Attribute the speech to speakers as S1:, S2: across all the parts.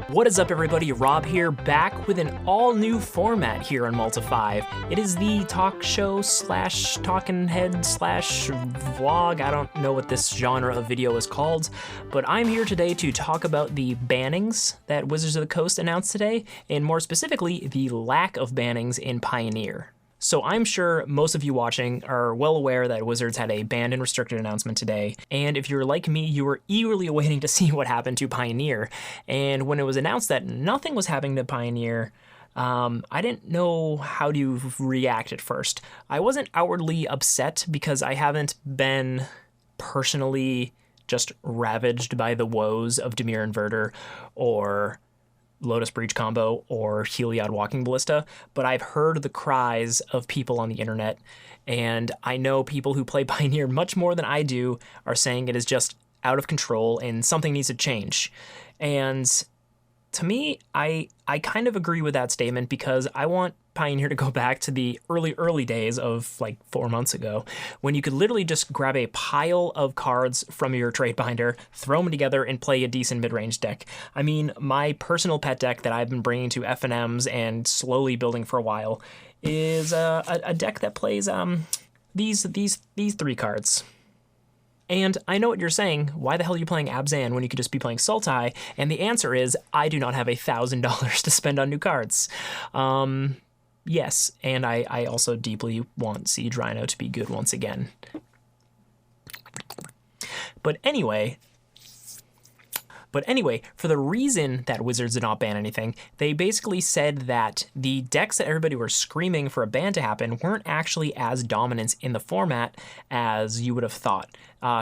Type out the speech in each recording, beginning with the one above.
S1: What is up, everybody? Rob here, back with an all-new format here on Malta 5. It is the talk show slash talking head slash vlog. I don't know what this genre of video is called, but I'm here today to talk about the bannings that Wizards of the Coast announced today, and more specifically, the lack of bannings in Pioneer. So I'm sure most of you watching are well aware that Wizards had a banned and restricted announcement today, and if you're like me, you were eagerly awaiting to see what happened to Pioneer. And when it was announced that nothing was happening to Pioneer, I didn't know how to react at first. I wasn't outwardly upset because I haven't been personally just ravaged by the woes of Dimir Inverter or Lotus Breach combo or Heliod Walking Ballista, but I've heard the cries of people on the internet, and I know people who play Pioneer much more than I do are saying it is just out of control and something needs to change. And to me, I kind of agree with that statement because I want Pioneer to go back to the early days of like 4 months ago when you could literally just grab a pile of cards from your trade binder, throw them together, and play a decent mid-range deck. I mean, my personal pet deck that I've been bringing to FNMs and slowly building for a while is a deck that plays these three cards. And I know what you're saying, why the hell are you playing Abzan when you could just be playing Sultai? And the answer is, I do not have $1,000 to spend on new cards. Yes, and I also deeply want Siege Rhino to be good once again. But anyway, for the reason that Wizards did not ban anything, they basically said that the decks that everybody were screaming for a ban to happen weren't actually as dominant in the format as you would have thought.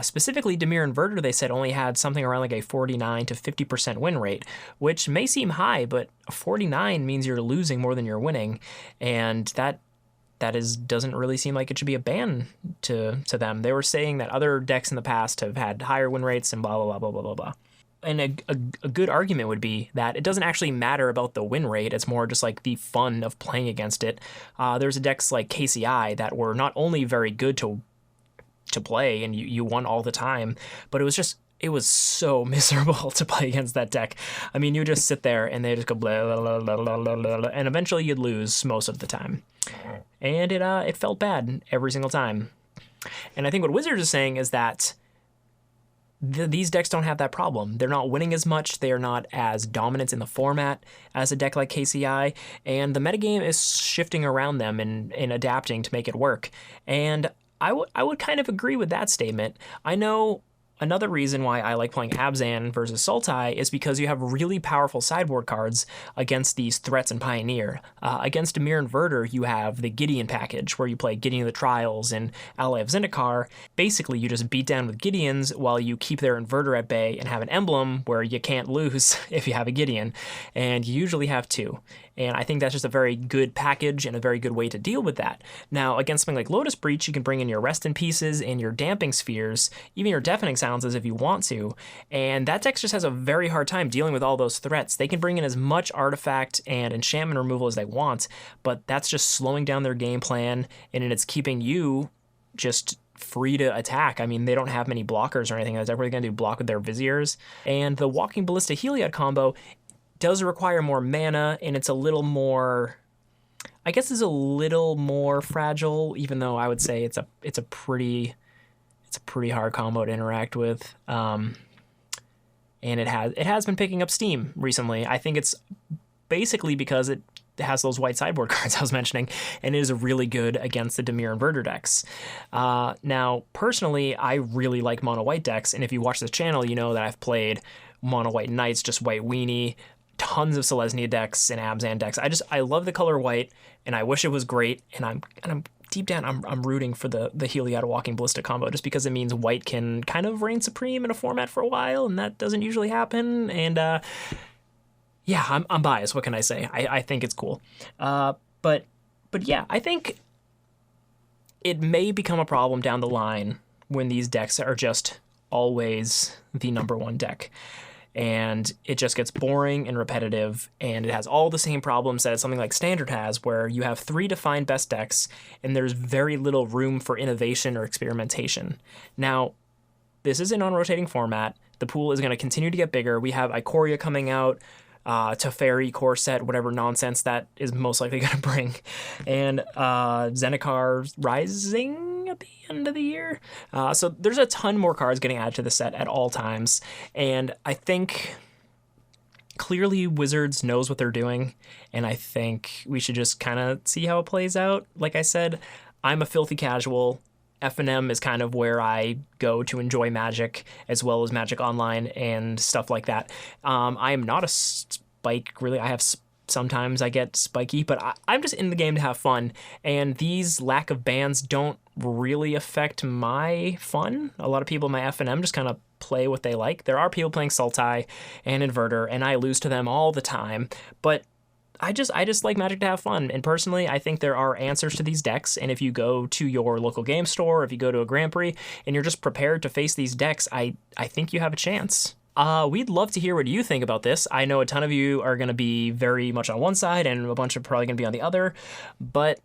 S1: Specifically, Dimir Inverter, they said, only had something around like a 49 to 50% win rate, which may seem high, but 49 means you're losing more than you're winning, and that doesn't really seem like it should be a ban to them. They were saying that other decks in the past have had higher win rates and blah, blah, blah, blah, blah, blah, blah. And a good argument would be that it doesn't actually matter about the win rate. It's more just like the fun of playing against it. There's decks like KCI that were not only very good to play and you won all the time, but it was so miserable to play against that deck. I mean, you just sit there and they just go blah, blah, blah, blah, blah, blah, blah, and eventually you'd lose most of the time. And it felt bad every single time. And I think what Wizards is saying is that these decks don't have that problem. They're not winning as much. They are not as dominant in the format as a deck like KCI, and the metagame is shifting around them and adapting to make it work. And I would kind of agree with that statement. I know another reason why I like playing Abzan versus Sultai is because you have really powerful sideboard cards against these threats in Pioneer. Against Dimir Inverter, you have the Gideon package, where you play Gideon of the Trials and Ally of Zendikar. Basically, you just beat down with Gideons while you keep their Inverter at bay and have an emblem where you can't lose if you have a Gideon. And you usually have two. And I think that's just a very good package and a very good way to deal with that. Now, against something like Lotus Breach, you can bring in your Rest in Pieces and your Damping Spheres, even your Deafening Silences if you want to. And that deck just has a very hard time dealing with all those threats. They can bring in as much artifact and enchantment removal as they want, but that's just slowing down their game plan, and it's keeping you just free to attack. I mean, they don't have many blockers or anything. They're going to do block with their Viziers. And the Walking Ballista Heliod combo does require more mana, and it's a little more, I guess it's a little more fragile, even though I would say it's a pretty hard combo to interact with. And it has been picking up steam recently. I think it's basically because it has those white sideboard cards I was mentioning, and it is really good against the Dimir Inverter decks. Now, personally, I really like mono white decks, and if you watch this channel, you know that I've played mono white Knights, just white weenie, tons of Selesnya decks and Abzan decks. I love the color white, and I wish it was great. And I'm deep down, I'm rooting for the Heliod Walking Ballista combo, just because it means white can kind of reign supreme in a format for a while, and that doesn't usually happen. And yeah, I'm biased. What can I say? I think it's cool. But yeah, I think it may become a problem down the line when these decks are just always the number one deck. And it just gets boring and repetitive, and it has all the same problems that something like Standard has, where you have 3 defined best decks, and there's very little room for innovation or experimentation. Now, this is an on-rotating format. The pool is going to continue to get bigger. We have Ikoria coming out. Teferi core set, whatever nonsense that is most likely going to bring, and Zendikar Rising at the end of the year. So there's a ton more cards getting added to the set at all times, and I think clearly Wizards knows what they're doing, and I think we should just kind of see how it plays out. Like I said, I'm a filthy casual. FNM is kind of where I go to enjoy Magic, as well as Magic Online and stuff like that. I am not a spike, really. Sometimes I get spiky, but I'm just in the game to have fun, and these lack of bans don't really affect my fun. A lot of people in my FNM just kind of play what they like. There are people playing Sultai and Inverter, and I lose to them all the time, but I just like Magic to have fun, and personally, I think there are answers to these decks, and if you go to your local game store, if you go to a Grand Prix, and you're just prepared to face these decks, I think you have a chance. We'd love to hear what you think about this. I know a ton of you are going to be very much on one side, and a bunch are probably going to be on the other, but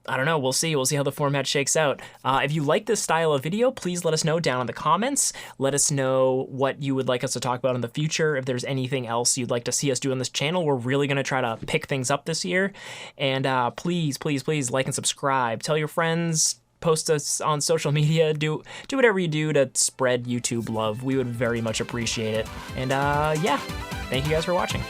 S1: I don't know. We'll see. We'll see how the format shakes out. If you like this style of video, please let us know down in the comments. Let us know what you would like us to talk about in the future. If there's anything else you'd like to see us do on this channel, we're really going to try to pick things up this year. And please, please, please like and subscribe. Tell your friends. Post us on social media. Do whatever you do to spread YouTube love. We would very much appreciate it. And yeah, thank you guys for watching.